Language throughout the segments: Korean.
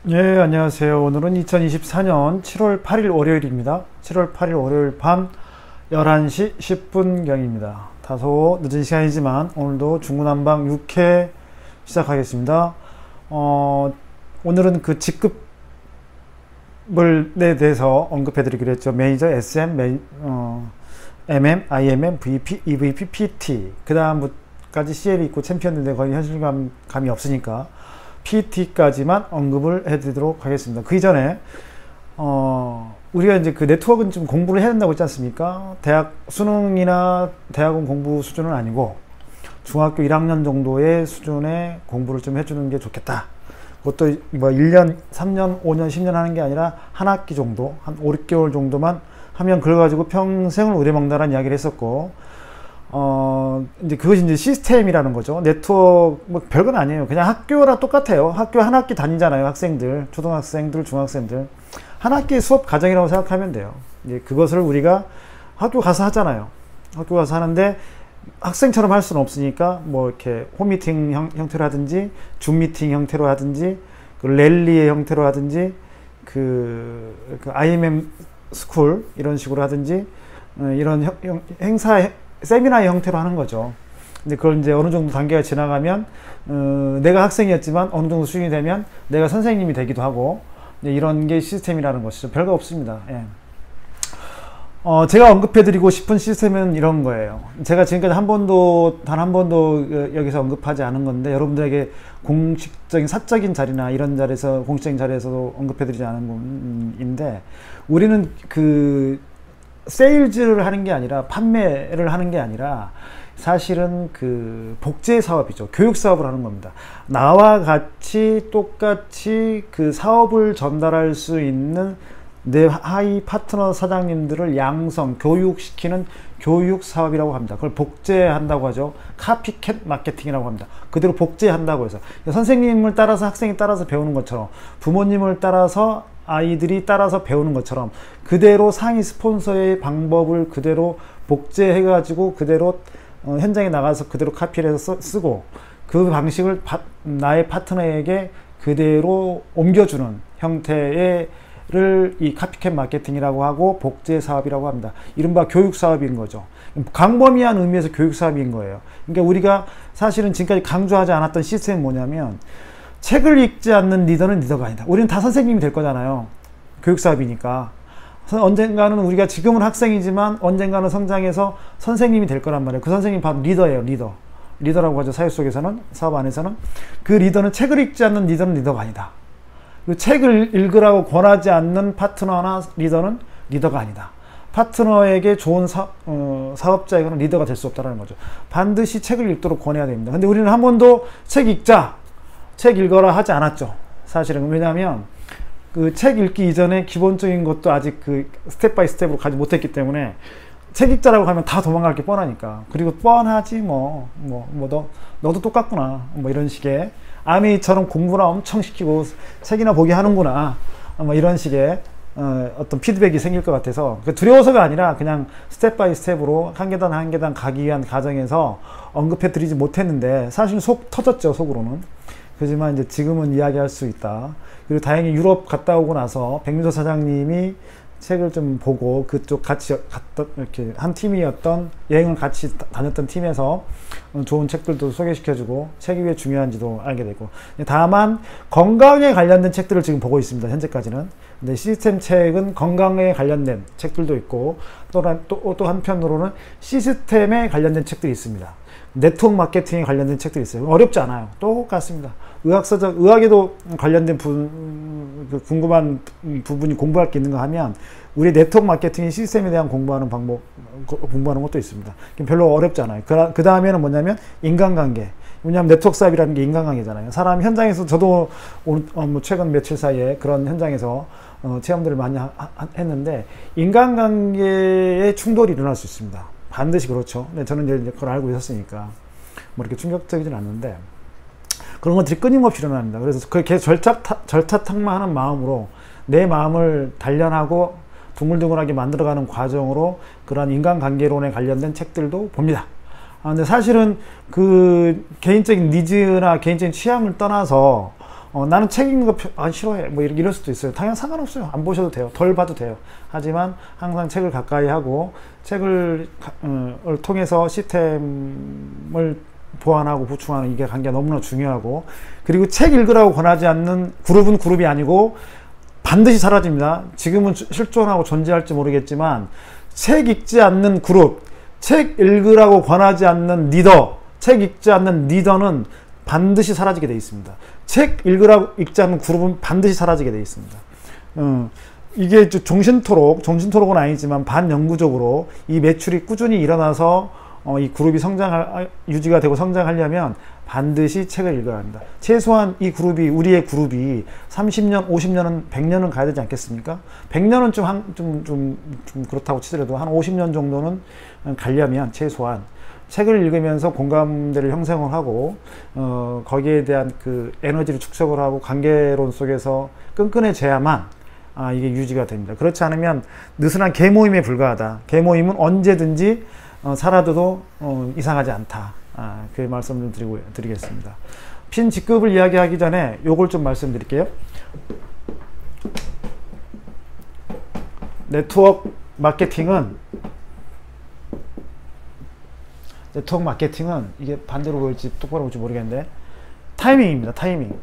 네, 안녕하세요. 오늘은 2024년 7월 8일 월요일입니다. 7월 8일 월요일 밤 11시 10분경입니다. 다소 늦은 시간이지만 오늘도 중구난방 6회 시작하겠습니다. 오늘은 그 직급에 대해서 언급해드리기로 했죠. 매니저, SM, MM, IMM, VP, EVP, PT 그 다음까지 CL이 있고 챔피언인데 거의 현실감이 없으니까 PT까지만 언급을 해드리도록 하겠습니다. 그 이전에 우리가 이제 그 네트워크는 좀 공부를 해야 된다고 했지 않습니까? 대학 수능이나 대학원 공부 수준은 아니고 중학교 1학년 정도의 수준의 공부를 좀 해주는 게 좋겠다. 그것도 뭐 1년, 3년, 5년, 10년 하는 게 아니라 한 학기 정도, 한 5, 6개월 정도만 하면 그걸 가지고 평생을 의뢰먹는다는 이야기를 했었고, 이제 그것이 이제 시스템이라는 거죠. 네트워크, 뭐 별건 아니에요. 그냥 학교랑 똑같아요. 학교 한 학기 다니잖아요. 학생들, 초등학생들, 중학생들. 한 학기 수업 과정이라고 생각하면 돼요. 이제 그것을 우리가 학교 가서 하잖아요. 학교 가서 하는데 학생처럼 할 수는 없으니까 뭐 이렇게 홈미팅 형태로 하든지, 줌 미팅 형태로 하든지, 그 랠리의 형태로 하든지, 그 IMM 스쿨 이런 식으로 하든지, 이런 행사, 세미나의 형태로 하는 거죠. 근데 그걸 이제 어느 정도 단계가 지나가면 내가 학생이었지만 어느 정도 수준이 되면 내가 선생님이 되기도 하고, 이런 게 시스템이라는 것이죠. 별거 없습니다. 예. 제가 언급해드리고 싶은 시스템은 이런 거예요. 제가 지금까지 단 한 번도 여기서 언급하지 않은 건데, 여러분들에게 공식적인 사적인 자리나 이런 자리에서, 공식적인 자리에서도 언급해드리지 않은 건데, 우리는 그 세일즈를 하는 게 아니라, 판매를 하는 게 아니라 사실은 그 복제 사업이죠. 교육 사업을 하는 겁니다. 나와 같이 똑같이 그 사업을 전달할 수 있는 내 하위 파트너 사장님들을 양성, 교육시키는 교육 사업이라고 합니다. 그걸 복제한다고 하죠. 카피캣 마케팅이라고 합니다. 그대로 복제한다고 해서 선생님을 따라서 학생이 따라서 배우는 것처럼, 부모님을 따라서 아이들이 따라서 배우는 것처럼 그대로 상위 스폰서의 방법을 그대로 복제해 가지고 그대로 현장에 나가서 그대로 카피를 해서 쓰고, 그 방식을 나의 파트너에게 그대로 옮겨주는 형태의 이 카피캣 마케팅이라고 하고 복제 사업이라고 합니다. 이른바 교육 사업인 거죠. 광범위한 의미에서 교육 사업인 거예요. 그러니까 우리가 사실은 지금까지 강조하지 않았던 시스템은 뭐냐면, 책을 읽지 않는 리더는 리더가 아니다. 우리는 다 선생님이 될 거잖아요. 교육 사업이니까. 언젠가는 우리가 지금은 학생이지만 언젠가는 성장해서 선생님이 될 거란 말이에요. 그 선생님이 바로 리더예요. 리더라고 하죠. 사회 속에서는, 사업 안에서는. 그 리더는, 책을 읽지 않는 리더는 리더가 아니다. 그 책을 읽으라고 권하지 않는 파트너나 리더는 리더가 아니다. 파트너에게 좋은 사업자에게는 리더가 될 수 없다는 거죠. 반드시 책을 읽도록 권해야 됩니다. 근데 우리는 한 번도 책 읽어라 하지 않았죠. 사실은. 왜냐하면 그 책 읽기 이전에 기본적인 것도 아직 그 스텝 바이 스텝으로 가지 못했기 때문에, 책 읽자라고 하면 다 도망갈 게 뻔하니까. 그리고 뻔하지 너도 똑같구나, 뭐 이런 식의 아미처럼 공부나 엄청 시키고 책이나 보게 하는구나, 뭐 이런 식의 어떤 피드백이 생길 것 같아서, 두려워서가 아니라 그냥 스텝 바이 스텝으로 한 계단 한 계단 가기 위한 과정에서 언급해 드리지 못했는데, 사실 속 터졌죠, 속으로는. 그렇지만 이제 지금은 이야기할 수 있다. 그리고 다행히 유럽 갔다 오고 나서 백민서 사장님이 책을 좀 보고, 그쪽 같이 갔던, 이렇게 한 팀이었던, 여행을 같이 다녔던 팀에서 좋은 책들도 소개시켜주고 책이 왜 중요한지도 알게 되고, 다만 건강에 관련된 책들을 지금 보고 있습니다, 현재까지는. 근데 시스템 책은 건강에 관련된 책들도 있고, 또 한편으로는 시스템에 관련된 책들이 있습니다. 네트워크 마케팅에 관련된 책들이 있어요. 어렵지 않아요. 똑같습니다. 의학에도 관련된 궁금한 부분이, 공부할 게 있는가 하면, 우리 네트워크 마케팅 시스템에 대한 공부하는 것도 있습니다. 별로 어렵지 않아요. 그 다음에는 뭐냐면 인간관계. 왜냐하면 네트워크 사업이라는 게 인간관계잖아요. 사람 현장에서, 저도 최근 며칠 사이에 그런 현장에서 체험들을 많이 했는데, 인간관계에 충돌이 일어날 수 있습니다. 반드시 그렇죠. 근데 저는 이제 그걸 알고 있었으니까 뭐 이렇게 충격적이진 않는데, 그런 것들이 끊임없이 일어납니다. 그래서 그렇게 절차탁마하는 마음으로 내 마음을 단련하고 둥글둥글하게 만들어가는 과정으로 그러한 인간관계론에 관련된 책들도 봅니다. 근데 사실은 그 개인적인 니즈나 개인적인 취향을 떠나서 나는 책 읽는 거 싫어해. 뭐 이럴 수도 있어요. 당연히 상관없어요. 안 보셔도 돼요. 덜 봐도 돼요. 하지만 항상 책을 가까이 하고 책을 통해서 시스템을 보완하고 보충하는 이게 관계가 너무나 중요하고, 그리고 책 읽으라고 권하지 않는 그룹은 그룹이 아니고 반드시 사라집니다. 지금은 실존하고 존재할지 모르겠지만 책 읽지 않는 그룹, 책 읽으라고 권하지 않는 리더, 책 읽지 않는 리더는 반드시 사라지게 되어 있습니다. 책 읽으라고 읽지 않는 그룹은 반드시 사라지게 되어 있습니다. 이게 종신토록은 아니지만 반영구적으로 이 매출이 꾸준히 일어나서 이 그룹이 유지가 되고 성장하려면 반드시 책을 읽어야 합니다. 최소한 우리의 그룹이 30년, 50년은, 100년은 가야 되지 않겠습니까? 100년은 좀 그렇다고 치더라도 한 50년 정도는 가려면 최소한 책을 읽으면서 공감대를 형성을 하고, 거기에 대한 그 에너지를 축적을 하고 관계론 속에서 끈끈해져야만 이게 유지가 됩니다. 그렇지 않으면 느슨한 개모임에 불과하다. 개모임은 언제든지 살아도 이상하지 않다. 그 말씀을 드리겠습니다. 핀 직급을 이야기하기 전에 요걸 좀 말씀드릴게요. 네트워크 마케팅은 이게 반대로 보일지 똑바로 볼지 모르겠는데 타이밍입니다. 타이밍.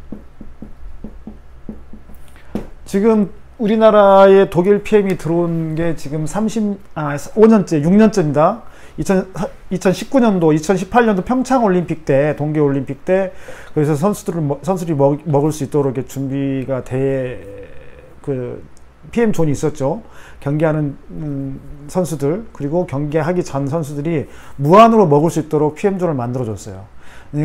지금 우리나라에 독일 PM이 들어온 게 지금 5년째, 6년째입니다. 2019년도, 2018년도 평창올림픽 때, 동계올림픽 때, 그래서 선수들이 먹을 수 있도록 이렇게 준비가 PM 존이 있었죠. 경기하는 선수들, 그리고 경기하기 전 선수들이 무한으로 먹을 수 있도록 PM 존을 만들어줬어요.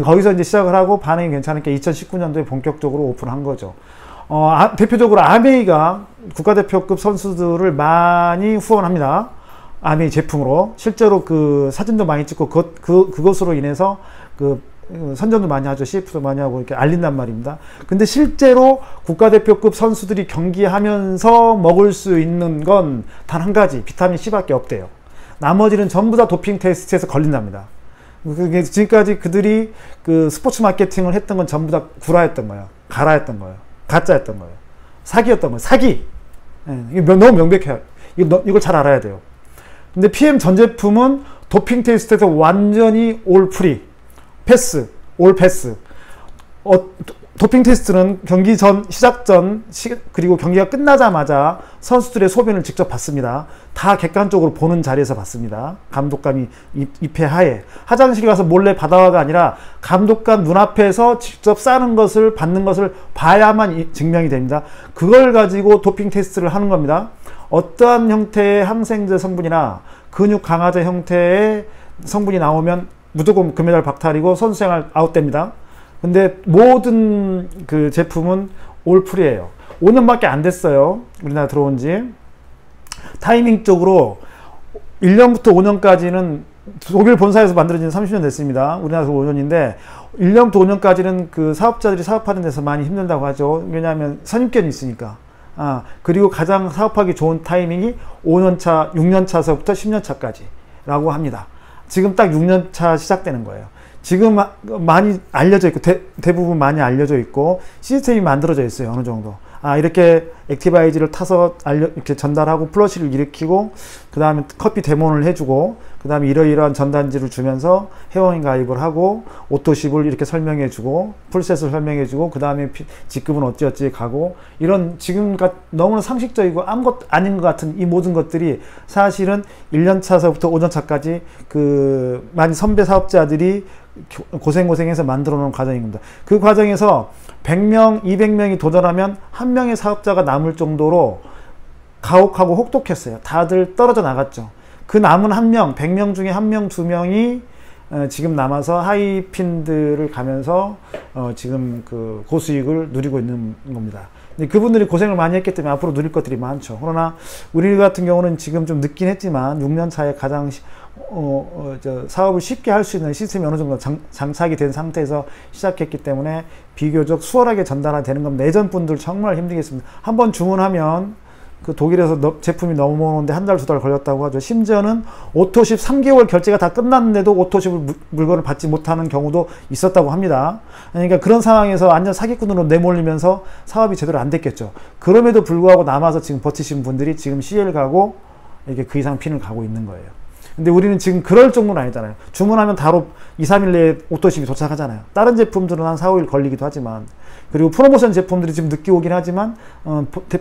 거기서 이제 시작을 하고 반응이 괜찮으니까 2019년도에 본격적으로 오픈한 거죠. 대표적으로 아메이가 국가대표급 선수들을 많이 후원합니다. 아메이 제품으로. 실제로 그 사진도 많이 찍고 그것으로 인해서 선전도 많이 하죠. CF도 많이 하고 이렇게 알린단 말입니다. 근데 실제로 국가대표급 선수들이 경기하면서 먹을 수 있는 건 단 한 가지, 비타민 C밖에 없대요. 나머지는 전부 다 도핑 테스트에서 걸린답니다. 지금까지 그들이 그 스포츠 마케팅을 했던 건 전부 다 구라였던 거예요. 가라였던 거예요. 가짜였던 거예요. 사기였던 거예요. 사기. 이게 너무 명백해요. 이걸 잘 알아야 돼요. 근데 PM 전 제품은 도핑 테스트에서 완전히 올 프리, 올 패스. 도핑 테스트는 경기 전, 시작 전, 그리고 경기가 끝나자마자 선수들의 소변을 직접 받습니다. 다 객관적으로 보는 자리에서 받습니다. 감독관이 입회하에. 화장실 가서 몰래 받아와가 아니라 감독관 눈앞에서 직접 싸는 것을, 받는 것을 봐야만 증명이 됩니다. 그걸 가지고 도핑 테스트를 하는 겁니다. 어떠한 형태의 항생제 성분이나 근육 강화제 형태의 성분이 나오면 무조건 금메달 박탈이고 선수생활 아웃됩니다. 근데 모든 그 제품은 올 프리예요. 5년밖에 안 됐어요. 우리나라 들어온 지. 타이밍적으로 1년부터 5년까지는 독일 본사에서 만들어진 30년 됐습니다. 우리나라에서 5년인데 1년부터 5년까지는 그 사업자들이 사업하는 데서 많이 힘들다고 하죠. 왜냐하면 선입견이 있으니까. 그리고 가장 사업하기 좋은 타이밍이 5년차, 6년차서부터 10년차까지 라고 합니다. 지금 딱 6년차 시작되는 거예요. 지금 많이 알려져 있고 대부분 많이 알려져 있고 시스템이 만들어져 있어요. 어느 정도. 이렇게 액티바이즈를 타서 이렇게 전달하고 플러시를 일으키고 그 다음에 커피 데모를 해주고 그 다음에 이러이러한 전단지를 주면서 회원인 가입을 하고 오토십을 이렇게 설명해주고 풀셋을 설명해주고 그 다음에 직급은 어찌어찌 가고 이런 지금 너무나 상식적이고 아무것도 아닌 것 같은 이 모든 것들이 사실은 1년차서부터 5년차까지 그 많은 선배 사업자들이 고생해서 만들어 놓은 과정입니다. 그 과정에서 100명, 200명이 도전하면 한 명의 사업자가 남을 정도로 가혹하고 혹독했어요. 다들 떨어져 나갔죠. 그 남은 한 명, 100명 중에 한 명, 두 명이 지금 남아서 하이핀들을 가면서 지금 그 고수익을 누리고 있는 겁니다. 근데 그분들이 고생을 많이 했기 때문에 앞으로 누릴 것들이 많죠. 그러나 우리 같은 경우는 지금 좀 늦긴 했지만 6년 차에 가장 사업을 쉽게 할 수 있는 시스템이 어느 정도 장착이 된 상태에서 시작했기 때문에 비교적 수월하게 전달이 되는 겁니다. 예전 분들 정말 힘들겠습니다. 한번 주문하면 그 독일에서 제품이 넘어오는데 한 달, 두 달 걸렸다고 하죠. 심지어는 오토십 3개월 결제가 다 끝났는데도 오토십을 물건을 받지 못하는 경우도 있었다고 합니다. 그러니까 그런 상황에서 완전 사기꾼으로 내몰리면서 사업이 제대로 안 됐겠죠. 그럼에도 불구하고 남아서 지금 버티신 분들이 지금 CL 가고 이게 그 이상 핀을 가고 있는 거예요. 근데 우리는 지금 그럴 정도는 아니잖아요. 주문하면 바로 2, 3일 내에 오토십이 도착하잖아요. 다른 제품들은 한 4, 5일 걸리기도 하지만, 그리고 프로모션 제품들이 지금 늦게 오긴 하지만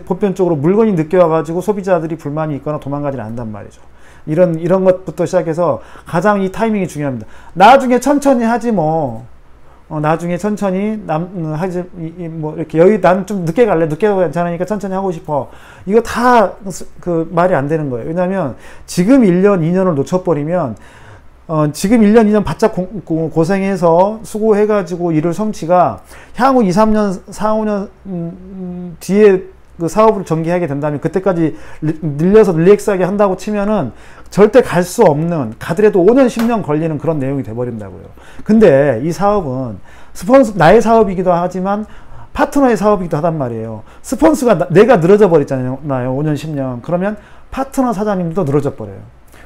보편적으로 물건이 늦게 와가지고 소비자들이 불만이 있거나 도망가지는 않는단 말이죠. 이런 것부터 시작해서 가장 이 타이밍이 중요합니다. 나중에 천천히 하지 뭐. 나중에 천천히 하지 뭐 이렇게 여기 나는 좀 늦게 갈래, 늦게 가도 괜찮으니까 천천히 하고 싶어. 이거 다 그 말이 안 되는 거예요. 왜냐하면 지금 1년, 2년을 놓쳐버리면 지금 1년, 2년 바짝 고생해서 수고해가지고 이룰 성취가 향후 2, 3년, 4, 5년 뒤에 그 사업을 전개하게 된다면 그때까지 늘려서 릴렉스하게 한다고 치면은 절대 갈 수 없는, 가더라도 5년, 10년 걸리는 그런 내용이 돼버린다고요. 근데 이 사업은 나의 사업이기도 하지만 파트너의 사업이기도 하단 말이에요. 스폰서가 내가 늘어져 버렸잖아요. 5년, 10년. 그러면 파트너 사장님도 늘어져 버려요.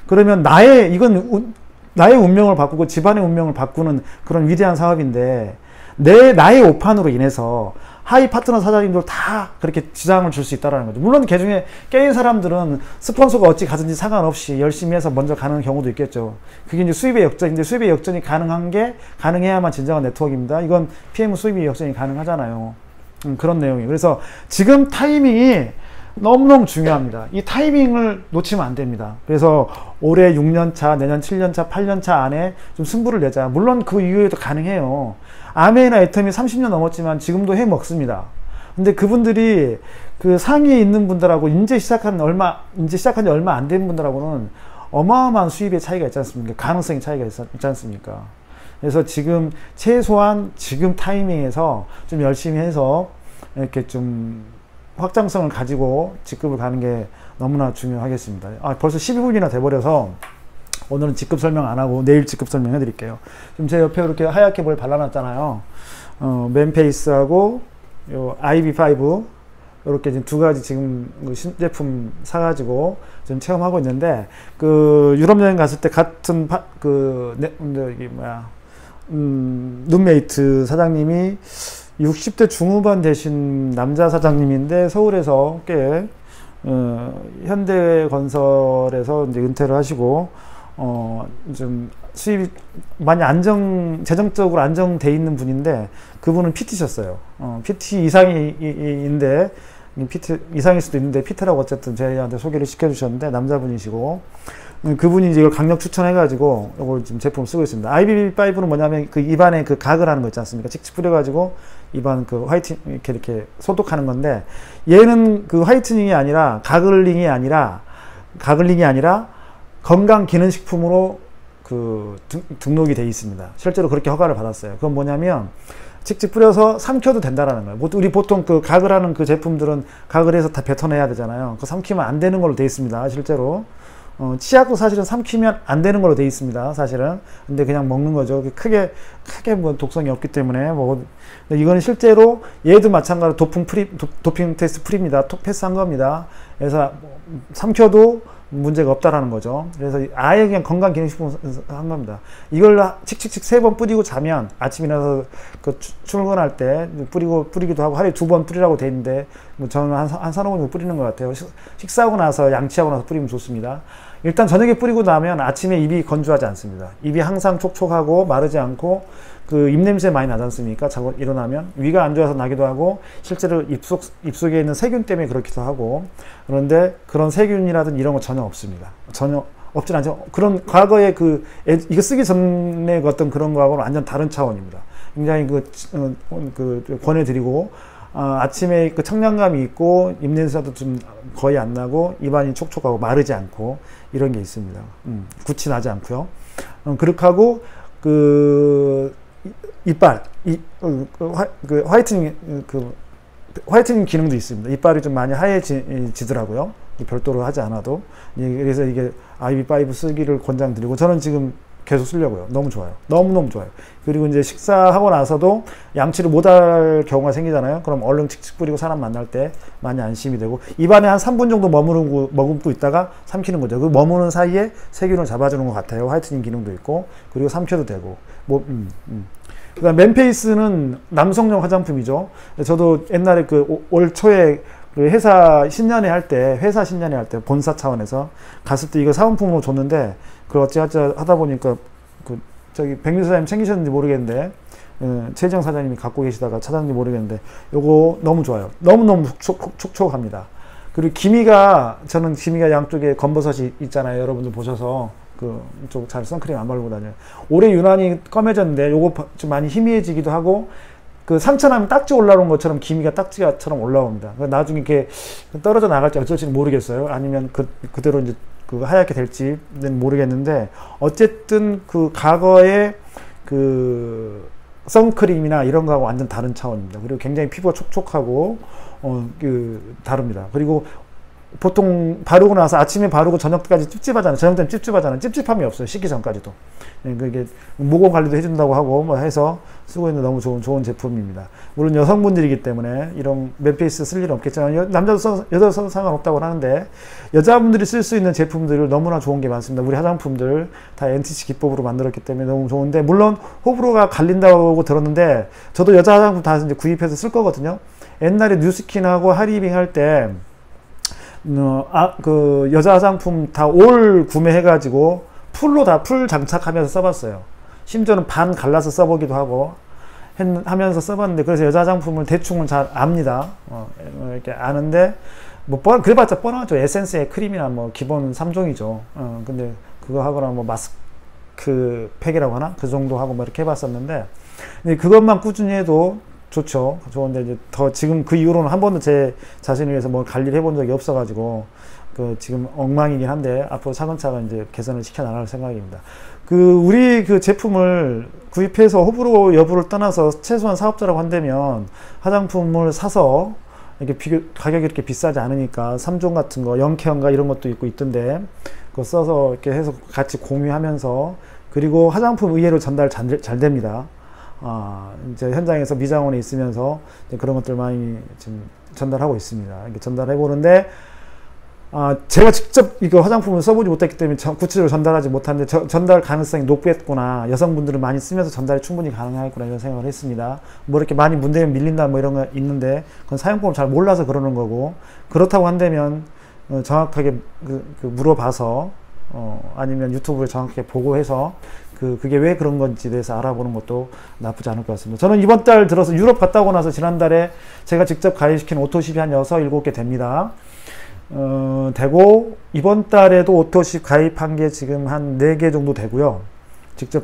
그러면 이건 나의 운명을 바꾸고 집안의 운명을 바꾸는 그런 위대한 사업인데, 나의 오판으로 인해서 하이 파트너 사장님들 다 그렇게 지장을 줄 수 있다는 거죠. 물론 그 중에 깨인 사람들은 스폰서가 어찌 가든지 상관없이 열심히 해서 먼저 가는 경우도 있겠죠. 그게 이제 수입의 역전인데, 수입의 역전이 가능해야만 진정한 네트워크입니다. 이건 PM 수입의 역전이 가능하잖아요. 그런 내용이에요. 그래서 지금 타이밍이 너무너무 중요합니다. 이 타이밍을 놓치면 안 됩니다. 그래서 올해 6년차, 내년 7년차, 8년차 안에 좀 승부를 내자. 물론 그 이후에도 가능해요. 아메이나 애텀이 30년 넘었지만 지금도 해 먹습니다. 근데 그분들이 그 상위에 있는 분들하고 이제 시작한 지 얼마 안 된 분들하고는 어마어마한 수입의 차이가 있지 않습니까? 가능성의 차이가 있지 않습니까? 그래서 지금 최소한 지금 타이밍에서 좀 열심히 해서 이렇게 좀 확장성을 가지고 직급을 가는 게 너무나 중요하겠습니다. 벌써 12분이나 돼버려서 오늘은 직급 설명 안 하고 내일 직급 설명해 드릴게요. 지금 제 옆에 이렇게 하얗게 뭘 발라놨잖아요. 맨페이스하고 요 IB5 이렇게 지금 두 가지 지금 신제품 사가지고 지금 체험하고 있는데, 그 유럽 여행 갔을 때 같은 룸메이트 사장님이 60대 중후반 되신 남자 사장님인데 서울에서 꽤 현대건설에서 이제 은퇴를 하시고 좀 수입이 많이 재정적으로 안정돼 있는 분인데, 그분은 PT셨어요. PT 이상인데, PT 이상일 수도 있는데 PT라고 어쨌든 저희한테 소개를 시켜주셨는데 남자분이시고, 그분이 이제 이걸 강력 추천해가지고 이걸 지금 제품 쓰고 있습니다. IB5는 뭐냐면 그 입안에 그 각을 하는 거 있지 않습니까? 칙칙 뿌려가지고 입안 그 화이팅 이렇게 소독하는 건데, 얘는 그 화이트닝이 아니라 가글링이 아니라 건강기능식품으로 그 등록이 돼 있습니다. 실제로 그렇게 허가를 받았어요. 그건 뭐냐면 칙칙 뿌려서 삼켜도 된다라는 거예요. 우리 보통 그 가글 하는 그 제품들은 가글 해서 다 뱉어내야 되잖아요. 그 삼키면 안 되는 걸로 돼 있습니다. 실제로. 치약도 사실은 삼키면 안 되는 걸로 돼 있습니다. 사실은. 근데 그냥 먹는 거죠. 크게 뭐 독성이 없기 때문에 이거는 실제로 얘도 마찬가지로 도핑 테스트 프리입니다. 패스한 겁니다. 그래서 삼켜도 문제가 없다라는 거죠. 그래서 아예 그냥 건강기능식품 한 겁니다. 이걸 칙칙칙 3번 뿌리고 자면 아침에 일어나서 그 출근할 때 뿌리기도 하고 하루에 2번 뿌리라고 돼 있는데, 뭐 저는 한 3, 5번 뿌리는 것 같아요. 식사하고 나서 양치하고 나서 뿌리면 좋습니다. 일단 저녁에 뿌리고 나면 아침에 입이 건조하지 않습니다. 입이 항상 촉촉하고 마르지 않고 그 입냄새 많이 나지 않습니까? 자고 일어나면 위가 안 좋아서 나기도 하고, 실제로 입속에 있는 세균 때문에 그렇기도 하고. 그런데 그런 세균이라든 이런 거 전혀 없습니다. 전혀 없진 않죠. 그런 과거에 이거 쓰기 전에 어떤 그런 거하고는 완전 다른 차원입니다. 굉장히 권해드리고, 아침에 그 청량감이 있고 입냄새도 좀 거의 안 나고 입안이 촉촉하고 마르지 않고 이런 게 있습니다. 굳이 나지 않고요. 그렇게 하고 이빨, 화이트닝 기능도 있습니다. 이빨이 좀 많이 하얘지더라고요. 별도로 하지 않아도. 그래서 이게 IB5 쓰기를 권장드리고, 저는 지금 계속 쓰려고요. 너무 좋아요. 너무너무 좋아요. 그리고 이제 식사하고 나서도 양치를 못할 경우가 생기잖아요. 그럼 얼른 칙칙 뿌리고 사람 만날 때 많이 안심이 되고, 입안에 한 3분 정도 머금고 있다가 삼키는 거죠. 그 머무는 사이에 세균을 잡아주는 것 같아요. 화이트닝 기능도 있고, 그리고 삼켜도 되고. 그다음 맨페이스는 남성용 화장품이죠. 저도 옛날에 그 올 초에 그 회사 신년회 할 때 본사 차원에서 갔을 때 이거 사은품으로 줬는데, 그걸 어찌하자 하다 보니까 그 저기 백미 사장님 챙기셨는지 모르겠는데, 최정 사장님이 갖고 계시다가 찾았는지 모르겠는데, 요거 너무 좋아요. 너무너무 촉촉합니다. 그리고 저는 기미가 양쪽에 검버섯이 있잖아요. 여러분들 보셔서 그쪽 잘 선크림 안 바르고 다녀요. 올해 유난히 검해졌는데 요거 좀 많이 희미해지기도 하고, 그 상처나면 딱지 올라온 것처럼 기미가 딱지처럼 올라옵니다. 나중에 이렇게 떨어져 나갈지 어쩔지는 모르겠어요. 아니면 그대로 이제 그 하얗게 될지는 모르겠는데, 어쨌든 그 과거의 그 선크림이나 이런 거하고 완전 다른 차원입니다. 그리고 굉장히 피부가 촉촉하고 다릅니다. 그리고 보통 바르고 나서 아침에 바르고 저녁 때까지 찝찝하잖아요. 저녁 때는 찝찝하잖아요. 찝찝함이 없어요. 씻기 전까지도. 그게 모공 관리도 해준다고 하고 뭐 해서 쓰고 있는 너무 좋은 제품입니다. 물론 여성분들이기 때문에 이런 맨페이스 쓸 일은 없겠지만, 여자도 써도 상관없다고 하는데, 여자분들이 쓸 수 있는 제품들을 너무나 좋은 게 많습니다. 우리 화장품들 다 NTC 기법으로 만들었기 때문에 너무 좋은데, 물론 호불호가 갈린다고 들었는데, 저도 여자 화장품 다 이제 구입해서 쓸 거거든요. 옛날에 뉴스킨하고 하리빙 할 때 그 여자 화장품 다 올 구매해가지고 풀로 다 풀 장착하면서 써봤어요. 심지어는 반 갈라서 써보기도 하고 하면서 써봤는데, 그래서 여자 화장품을 대충은 잘 압니다. 이렇게 아는데, 뭐 그래봤자 뻔하죠. 에센스의 크림이나 뭐 기본 3종이죠. 근데 그거 하거나 뭐 마스크 팩이라고 하나? 그 정도 하고 뭐 이렇게 해봤었는데, 그것만 꾸준히 해도 좋죠. 좋은데, 이제 지금 그 이후로는 한 번도 제 자신을 위해서 뭘 관리를 해본 적이 없어가지고, 지금 엉망이긴 한데, 앞으로 차근차근 이제 개선을 시켜 나갈 생각입니다. 우리 그 제품을 구입해서 호불호 여부를 떠나서 최소한 사업자라고 한다면, 화장품을 사서, 이렇게 가격이 이렇게 비싸지 않으니까, 3종 같은 거, 0케어인가 이런 것도 있던데, 그거 써서 이렇게 해서 같이 공유하면서, 그리고 화장품 의외로 전달 잘 됩니다. 이제 현장에서 미장원에 있으면서 그런 것들 많이 지금 전달하고 있습니다. 이렇게 전달해 보는데, 제가 직접 이거 화장품을 써보지 못했기 때문에 구체적으로 전달하지 못하는데, 전달 가능성이 높겠구나. 여성분들은 많이 쓰면서 전달이 충분히 가능하겠구나, 이런 생각을 했습니다. 뭐 이렇게 많이 문대면 밀린다 뭐 이런 거 있는데, 그건 사용법을 잘 몰라서 그러는 거고, 그렇다고 한다면 정확하게 물어봐서 아니면 유튜브를 정확하게 보고해서 그게 왜 그런 건지 대해서 알아보는 것도 나쁘지 않을 것 같습니다. 저는 이번 달 들어서 유럽 갔다 오고 나서 지난달에 제가 직접 가입시킨 오토십이 한 6, 7개 됩니다. 되고, 이번 달에도 오토십 가입한 게 지금 한 4개 정도 되고요.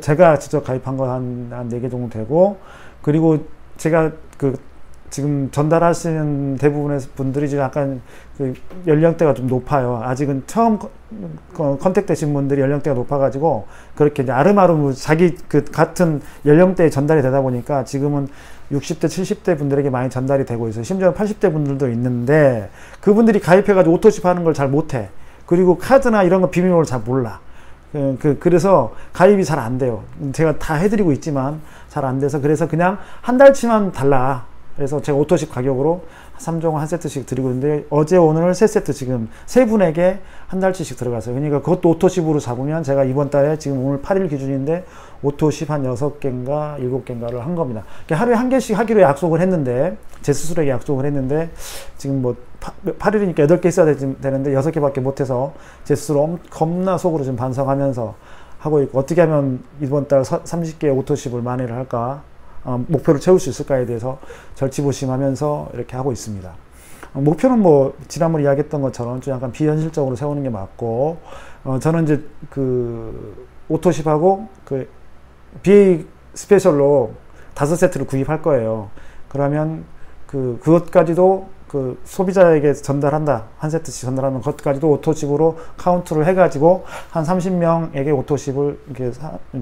제가 직접 가입한 거 한 4개 정도 되고, 그리고 제가 지금 전달하시는 대부분의 분들이 지금 약간 연령대가 좀 높아요. 아직은 처음 컨택 되신 분들이 연령대가 높아가지고, 그렇게 이제 아름아름 자기 같은 연령대에 전달이 되다 보니까 지금은 60대, 70대 분들에게 많이 전달이 되고 있어요. 심지어 80대 분들도 있는데, 그분들이 가입해가지고 오토십 하는 걸 잘 못해. 그리고 카드나 이런 거 비밀번호를 잘 몰라. 그래서 가입이 잘 안 돼요. 제가 다 해드리고 있지만 잘 안 돼서, 그래서 그냥 한 달치만 달라. 그래서 제가 오토십 가격으로 3종 한 세트씩 드리고 있는데, 어제 오늘 3세트 지금 3분에게 한 달치씩 들어갔어요. 그러니까 그것도 오토십으로 잡으면 제가 이번 달에 지금 오늘 8일 기준인데 오토십 한 6개인가 7개인가를 한 겁니다. 하루에 한 개씩 하기로 약속을 했는데, 제 스스로에게 약속을 했는데, 지금 뭐 8일이니까 8개 있어야 되는데 6개밖에 못해서 제 스스로 겁나 속으로 지금 반성하면서 하고 있고, 어떻게 하면 이번 달 30개의 오토십을 만회를 할까, 목표를 채울 수 있을까에 대해서 절치부심하면서 이렇게 하고 있습니다. 목표는 뭐 지난번에 이야기했던 것처럼 좀 약간 비현실적으로 세우는 게 맞고, 저는 이제 오토십하고 BA 스페셜로 5세트를 구입할 거예요. 그러면 그것까지도 소비자에게 전달한다, 한 세트씩 전달하면 그것까지도 오토십으로 카운트를 해가지고 한 30명에게 오토십을 이렇게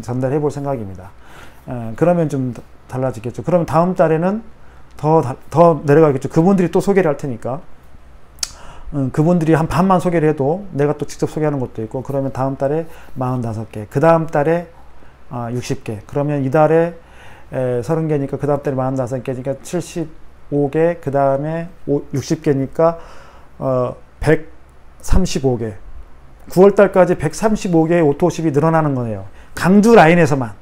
전달해 볼 생각입니다. 그러면 좀 달라지겠죠. 그러면 다음 달에는 더 내려가겠죠. 그분들이 또 소개를 할 테니까. 그분들이 한 반만 소개를 해도 내가 또 직접 소개하는 것도 있고, 그러면 다음 달에 45개, 그 다음 달에 60개. 그러면 이달에 30개니까 그 다음 달에 45개니까 75개, 그 다음에 60개니까 135개. 9월달까지 135개의 오토십이 늘어나는 거예요. 강주 라인에서만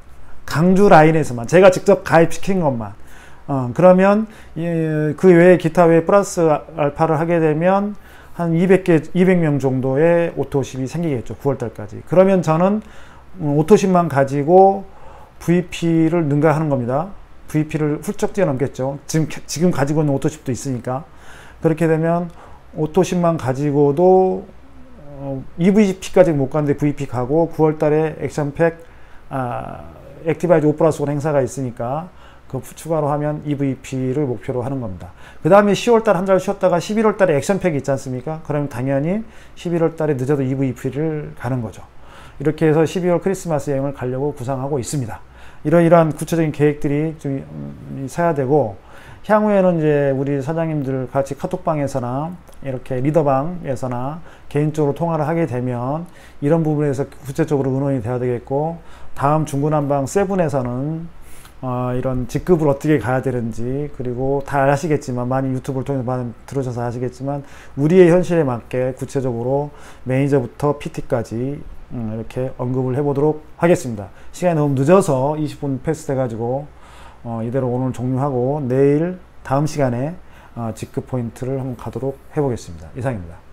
제가 직접 가입시킨 것만. 그러면 그 외에 기타 외에 플러스 알파를 하게 되면 한 200명 정도의 오토십이 생기겠죠. 9월달까지. 그러면 저는 오토십만 가지고 VP를 능가하는 겁니다. VP를 훌쩍 뛰어넘겠죠. 지금 가지고 있는 오토십도 있으니까. 그렇게 되면 오토십만 가지고도 EVP까지 못 가는데 VP 가고 9월달에 액션팩 액티바이즈 5+1 행사가 있으니까 그 추가로 하면 EVP를 목표로 하는 겁니다. 그 다음에 10월달 한 달 쉬었다가 11월달에 액션팩이 있지 않습니까? 그러면 당연히 11월달에 늦어도 EVP를 가는 거죠. 이렇게 해서 12월 크리스마스 여행을 가려고 구상하고 있습니다. 이러이러한 구체적인 계획들이 좀 세야 되고, 향후에는 이제 우리 사장님들 같이 카톡방에서나 이렇게 리더방에서나 개인적으로 통화를 하게 되면 이런 부분에서 구체적으로 의논이 돼야 되겠고, 다음 중구난방 세븐에서는 이런 직급을 어떻게 가야 되는지, 그리고 다 아시겠지만, 많이 유튜브를 통해서 많이 들으셔서 아시겠지만, 우리의 현실에 맞게 구체적으로 매니저부터 PT까지 이렇게 언급을 해보도록 하겠습니다. 시간이 너무 늦어서 20분 패스 돼가지고 이대로 오늘 종료하고 내일 다음 시간에 직급 포인트를 한번 가도록 해보겠습니다. 이상입니다.